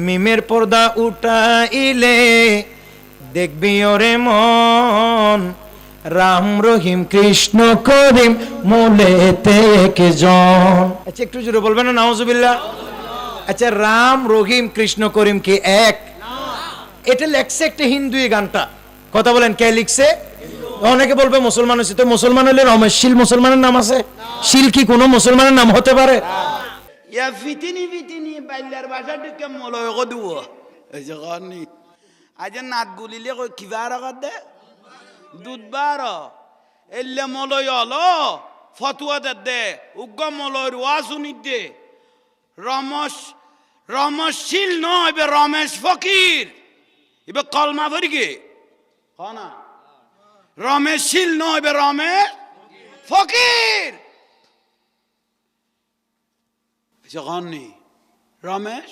মিমের পর্দা উঠাইলে দেখবি ওরে মন, রাম রহিম কৃষ্ণ করিম মূলেতে একজন। আচ্ছা একটু জোরে বলবেন না নাউজুবিল্লাহ। আচ্ছা রাম রহিম কৃষ্ণ করিম কি এক? এটা লেখছে একটা হিন্দু এই গানটা। কথা বলেন কে লিখছে? অনেকে বলবে মুসলমান হচ্ছে, তো মুসলমান হলে রমেশ শীল মুসলমানের নাম আছে? শীল কি কোনো মুসলমানের নাম হতে পারে? ইয়া ফিতিনি ফিতিনি বাইলার ভাষা ঢুকে মলয় কদুব এই যে কনি আজ নাক গুলিলে কই কিবার দে দুধবার এলে মলয় হলো ফতুয়া দে উগ্র মলয়ের ওয়াজ শুনি দে রমশীল নয় এবার রমেশ ফকির এবার কলমা ভরি গে না রমেশশীল নয় এবার রমেশ ফকির জগন্নি রমেশ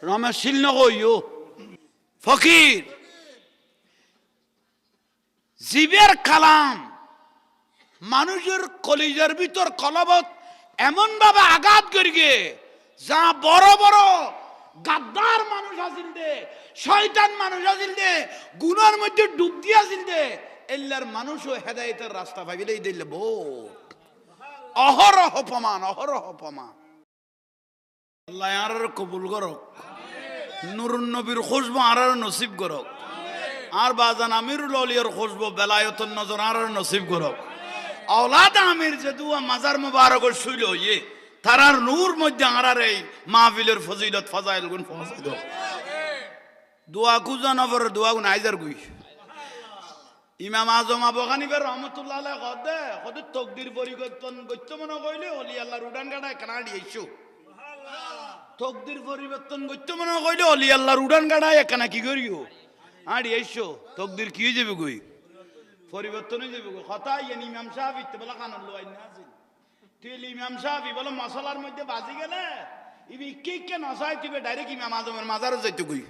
রমেশ শীল নকইও ফকির জীবের কালাম মানুষের কলিজার ভিতর কলবত এমন ভাবে আঘাত করিগে যা বড় বড় গাদ্দার মানুষ আসিল দে শয়তান মানুষ আসিল দে গুনার মধ্যে ডুব দিয়ে আসিল দে এল্লার মানুষও হেদায়েতের রাস্তা পাইলেই দিলে বোট অহরহ প্রমাণ অহরহ প্রমাণ। আল্লাহ আর কবুল করক, নুরুন নবীর খুশবু আর নসিব করক, আর বাজান আমিরুল আউলিয়ার খুশবু বেলায়েতুন নজর আর নসিব করক। আওলাদ আমির যে দুয়া মাজার মুবারকর শুইল ইয়ে তারার নূর মধ্যে আর এই মাহফিলের ফজিলত ফাজাইল গুণ পৌঁছে দাও। দোয়া কুজা নবর দোয়া গুণ আইজার গুই ইমাম আজম আবু হানিফা রহমাতুল্লাহ আলাইহি কদে কদে তকদির পরিবর্তন করতে মনে কইলে ওলি আল্লাহর উড়ান গাড়ায় কানাডি আইছো তকদির পরিবর্তন করতে মনে কইলে ওলি আল্লাহর উড়ান গাড়ায় কানা কি করিও আড়ি আইছো তকদির কি হয়ে যাবে কই পরিবর্তন হয়ে যাবে কথা ইয়ানি ইমাম সাহেব ইতে বলা কান লই না আছে তেল ইমাম সাহেব বলে মশলার মধ্যে বাজি গেলে ইবি কে কে নসাই দিবে ডাইরেক্ট ইমাম আজমের মাজারে যাইতে কই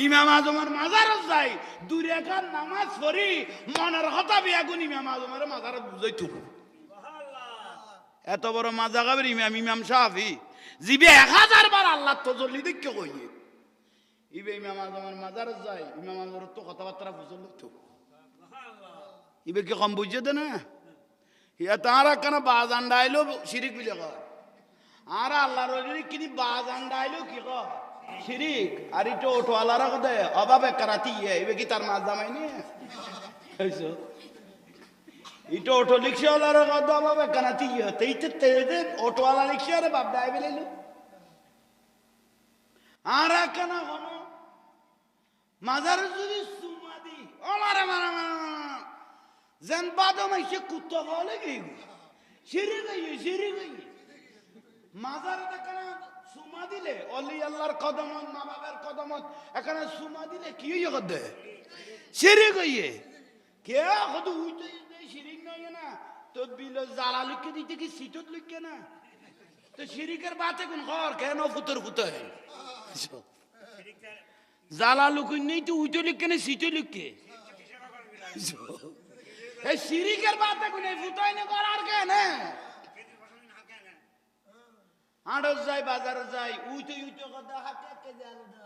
ইমাম আজমের মাজারে যাই দুই রাকাত নামাজ পড়ি মনের কথা বিয়াগুন ইমাম আজমের মাজারে বুঝাইতো এত বড় মাজা গাবের ইমাম সাহেবই জিবে 1000 বার আল্লাহ তজল্লি দেখে কইয়ে ইবে ইমাম আজমের মাজারে যাই ইমাম আজমের তো কথাবার্তা বুঝল তো ইবে কি কম বুঝে দে না ইয়া তারা কেন বাজান ডাইলো শিরিক বিলে কয় আর আল্লাহর ওলি কিনি বাজান ডাইলো কি কয় শিরিক আর ইটো অটোওয়ালারা কদে অভাবে কারাতি ইবে কি তার মাছ জামাই নি হইছো ইটো অটো রিকশাওয়ালারা কদে অভাবে কারাতি তেইতে তেইতে অটোওয়ালা রিকশারে বাপ ডাই বেলাইলো আর কেন কোন মাজার যদি সুমাদি ও মারা মারা মারা যেন বাদম এসে কুত্তা বলে কি সিঁড়ি গই মাজারে এখানে সুমা দিলে অলি আল্লাহর কদমত মা বাবার কদমত এখানে সুমা দিলে কি হয়ে গদে সিঁড়ি গইয়ে কে কত উইতে সিঁড়ি নয় না তো বিল জ্বালা লিখে দিতে কি সিটত লিখে না তো শিরিকের বাতে কোন ঘর কেন ফুতর ফুতে জ্বালা লুকুন নেই তো উইতে লিখে না সিটে লিখে এই শিরিকের বাতে কোন ফুটাই না করার কেন আড়স যাই বাজার যাই উইতে উইতে কথা হাতে কে জানো না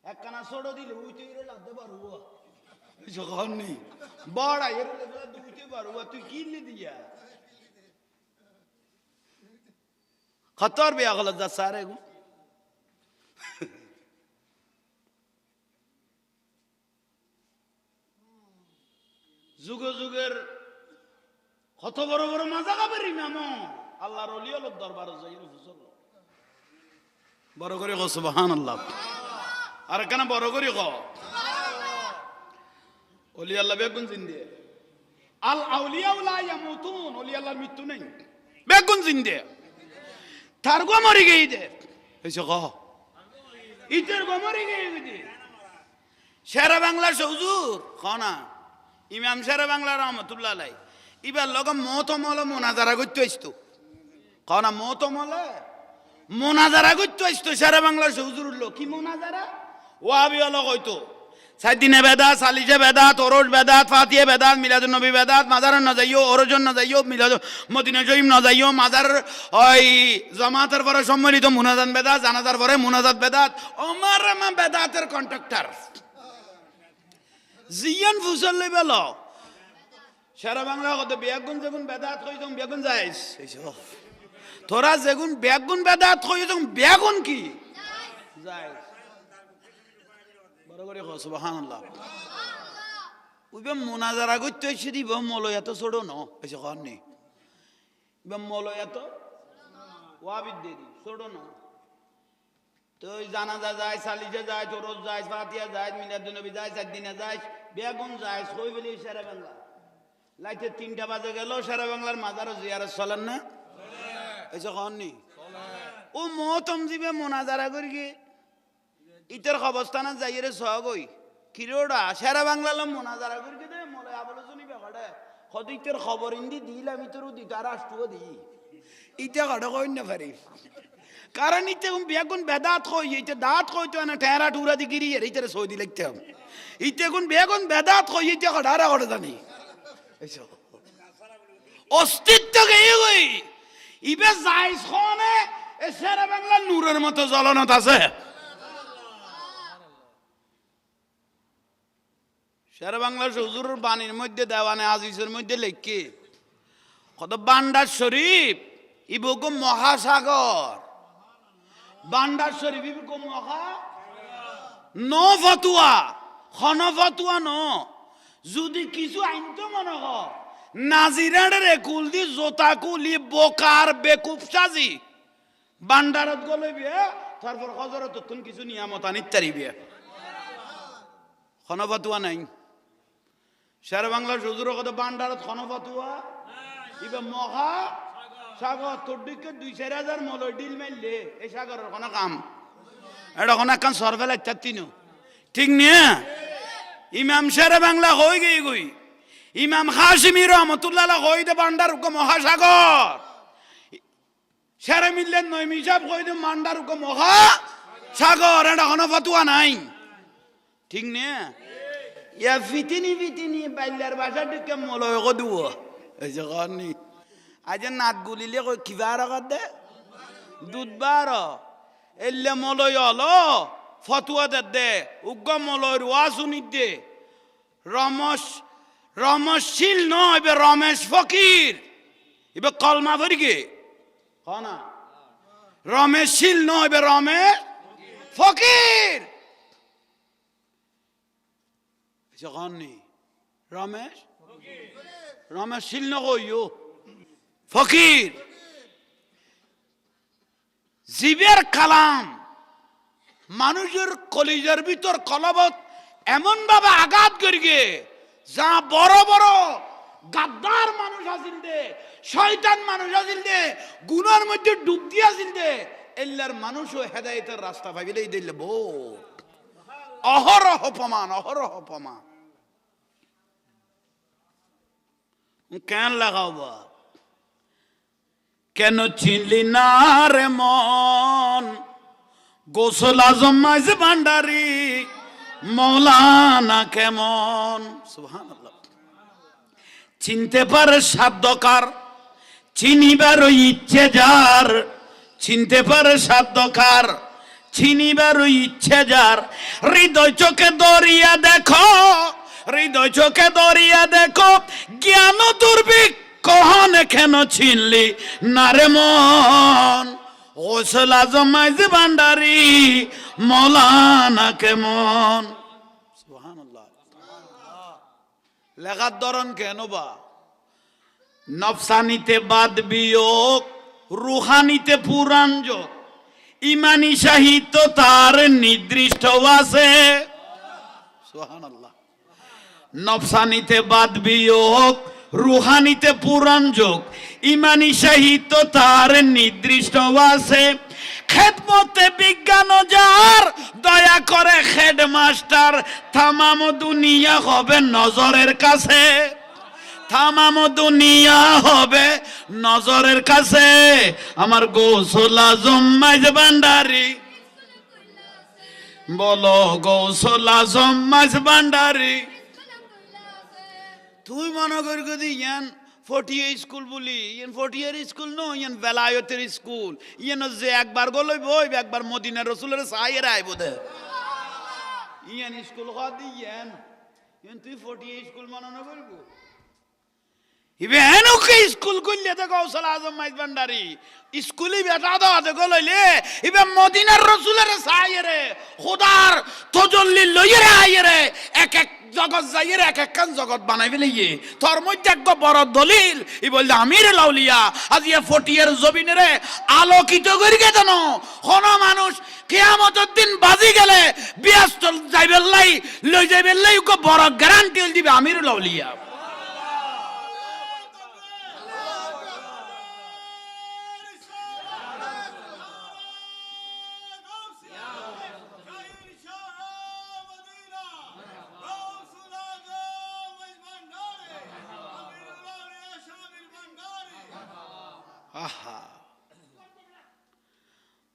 একখানা ছোড়ো দিলে উইতে ইরে লাগতে পারবো যখন নেই বড় এর উইতে পারবো তুই কিনলে দিয়া খতর বে আগলা যা সারে গো যুগ যুগের কত বড় বড় মাজা গাবের ইমাম আল্লাহর ওলি হল দরবার যাইল হুজুর বড় করে কও সুবহানাল্লাহ আর কেন বড় করে কও ওলি আল্লাহ বেগুন জিন্দে আল আউলিয়া লা ইয়ামুতুন ওলি আল্লাহর মৃত্যু নেই বেগুন জিন্দে তার গো মরি গই দে এসে কও ইতের গো মরি গই দে শেরা বাংলার হুজুর খানা ইমাম শেরা বাংলা রহমাতুল্লাহ আলাইহি ইবার লগ মতমল মুনাজারা করতে আসতো কারণ মতমলে মুনাজারা করতে আসতো শেরা বাংলার হুজুর লোক কি মুনাজারা ওয়াহাবি হলো কইতো সাইদিনে বেদাত, সালিসে বেদাত, ওরস বেদাত, ফাতিয়ে বেদাত, মিলাদুন নবী বেদাত, মাজার না যাইও, ওরজন না যাইও, মিলাদ মদিনা শরীফ না যাইও, মাজার ওই জামাতের পরে সম্মিলিত মুনাজাত বেদাত, জানাজার পরে মুনাজাত বেদাত, ওমর মা বেদাতের কন্ট্রাক্টর জিয়ান ফুসল বেল সারা বাংলা কত বেগুন যেগুন বেদাত কই তুমি বেগুন যাইস তোরা যেগুন বেগুন বেদাত কই তুমি বেগুন কি যাইস বড় করে সুবহানাল্লাহ উবে মুনাজারা করতে এসে দিব মলয় এত ছোট ন এসে কননি উবে মলয় এত ওয়াবিদ দেরি ছোট ন তো জানাজা যায়, সালিসে যায়, ওরস যায়, ফাতিহা যায়, মিলাদুন নবী যায়, সাতদিনে যায়, বেগুন যায়, কই বলি সারা বাংলা লাইতে 3টা বাজে গেল সারা বাংলার মাজারও জিয়ারত চলেন না এসে কননি ও মতম জিবে মুনাজারা করি কি ইটার অবস্থানে যাইরে সহগই কিরোড়া সারা বাংলা মোনাজারা করি দে মলে আবলোচনী বেকাডে কত ইটার খবর ইন্দি দিলাম ইতরও দি তার রাষ্ট্র দি ইটা কাটা কই না পারি কারণ ইতে বেগুন বেদাত কই ইতে দাঁত কই তো না টেরা টুরা দি গিরি এর ইতে সৌদি লিখতে হবে ইতে কোন বেগুন বেদাত কই ইতে কাটারা করে জানি এইসো অস্তিত্ব গে কই ইবে যাইস কোনে এ সারা বাংলা নূরের মতো জ্বলনত আছে সারা বাংলার হুজুরের বাণীর মধ্যে দেওয়ানে আজিজের মধ্যে লেখকে কত বান্ডার শরীফ ইবুক মহাসাগর বান্ডার শরীফ ইবুক মহা নো ফতুয়া খন ফতুয়া ন যদি কিছু আইন তো মনে হ নাজিরাডের কুল দি জোতা কুলি বোকার বেকুব সাজি বান্ডারত গলে বিয়ে তারপর হজরত তুন কিছু নিয়ামত আনিত তারিবে খন ফতুয়া নাই সারা বাংলার হুজুরের কত বান্ডারত খন ফতুয়া ইবে মহা সাগর তোর দিকে 2-4 মলয় ডিল মারলে এই সাগরের কোনো কাম এটা কোনো কান সরফেল ইত্যাদি ঠিক নিয়ে ইমাম সারা বাংলা হয়ে গই গই ইমাম হাশিমি রহমতুল্লাহ হই দে বান্ডার মহাসাগর সারা মিললেন নয় মিসাব হই দে মান্ডার মহা সাগর এটা কোনো ফতুয়া নাই ঠিক নিয়ে ইয়া ফিতিনি ফিতিনি বাইলার বাসা দিকে মলয় কদুব এই যে কারণে আজ নাত গুলিলে কই কিবা রাখা দে দুধবার এলে মলয় হলো ফতুয়া দে উগ্র মলয় ওয়া শুনি দে রমশীল নয় এবার রমেশ ফকির এবার কলমা ভরিগে না রমেশশীল নয় এবার রমেশ ফকির রমেশ রমেশশীল নয় ফকির জীবের কালাম মানুষের কলিজার ভিতর কলবত এমন ভাবে আঘাত করিগে যা বড় বড় গাদ্দার মানুষ আসিল দে শয়তান মানুষ আসিল দে গুনার মধ্যে ডুব দিয়ে আসিল দে এল্লার মানুষও হেদায়েতের রাস্তা ভাবিলেই দিলে ভোট অহরহ প্রমাণ কেন লাগাও বা কেন চিনলি না রে মন গোসল আজম মাঝে ভান্ডারি মৌলানা কেমন সুবহানাল্লাহ চিনতে পারে সাধ্যকার চিনিবার ইচ্ছে যার চিনতে পারে সাধ্যকার চিনিবার ইচ্ছে যার হৃদয় চোখে দরিয়া দেখো জ্ঞান দুর্ভিক কহনে কেন চিনলি না রে মন গোসল আজম মাঝে ভান্ডারি মৌলানা কেমন সুবহানাল্লাহ লেখার ধরন কেন বা নফসানিতে বাদ বিয়োগ রুহানিতে পুরাণ যোগ ইমানি সাহিত্য তার নির্দিষ্ট আছে সুবহানাল্লাহ নফসানিতে বাদ বিয়োগ রুহানিতে পুরাণ যোগ ইমানি সাহিত্য তার নির্দিষ্ট আছে খেদমতে বিজ্ঞান যার দয়া করে হেডমাস্টার তামাম দুনিয়া হবে নজরের কাছে তামাম দুনিয়া হবে নজরের কাছে আমার গোসল আজম মাঝ ভান্ডারি বলো গৌসল আজম মাঝ ভান্ডারি তুই মনে করি যদি ইয়ান ফটিয়া স্কুল বলি ইয়ান ফটিয়ার স্কুল নো ইয়ান বেলায়তের স্কুল ইয়ান যে একবার গলই বই একবার মদিনা রসুলের সাইয়ের আইব দে ইয়ান স্কুল খাদি ইয়ান ইয়ান তুই ফটিয়া স্কুল মনে না করবো ইবে এনুকে স্কুল কইলে তো গৌসল আজম মাইজ ভান্ডারি স্কুলি বেটা দাও গলইলে ইবে মদিনার রসুলের সাইয়েরে খোদার তজল্লি লইরে আইরে এক এক জগৎ যাইয়ের এক এক কান জগৎ বানাই ফেলিয়ে তোর মধ্যে এক বড় দলিল ই বললে আমির লাউলিয়া আজ ইয়ে ফটিয়ার জমিনেরে আলোকিত করি গে জানো কোন মানুষ কিয়ামতের দিন বাজি গেলে ব্যস্ত যাইবেন লাই লই যাইবেন লাই কো বড় গ্যারান্টি দিবে আমির লাউলিয়া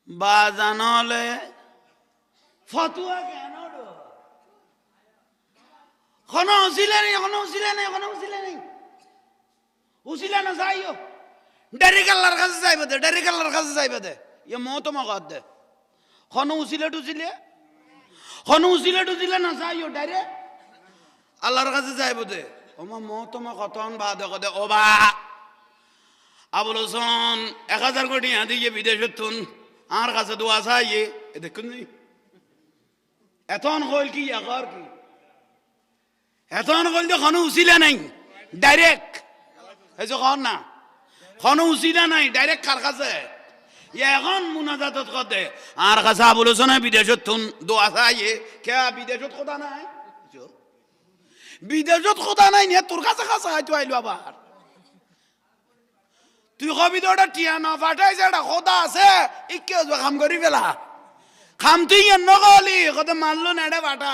বাজানলে ফতুয়া কেন কোন উসিলে নেই কোন উসিলে নেই কোন উসিলে নেই উসিলে না যাইও ডাইরেক্ট আল্লাহর কাছে যাইবে দে ডাইরেক্ট আল্লাহর কাছে যাইবে দে ইয়ে মত মগদ দে কোন উসিলে টুসিলে কোন উসিলে টুসিলে না যাইও ডাইরেক্ট আল্লাহর কাছে যাইবে দে ওমা মত মগতন বাদ দে ও বা আবুল হোসেন 1000 কোটি দিয়ে বিদেশে তুন আর কাছে দোয়া চাইয়ে এ দেখুন এতন হল কি এগার কি এতন হল যে কোনো উচিলা নাই ডাইরেক্ট এই যে কন না কোনো উচিলা নাই ডাইরেক্ট কার কাছে এখন মুনাজাতত কতে আর কাছে আবুল হোসেন বিদেশে তুন দোয়া চাইয়ে কে বিদেশত খোদা নাই বিদেশত খোদা নাই নিয়ে তোর কাছে কাছে হয়তো আইলো আবার তুই কবি তো ওটা টিয়া না ফাটাইছে এটা খোদা আছে ইকে খাম করি ফেলা খাম তুই নগলি কত মানলো না এটা ফাটা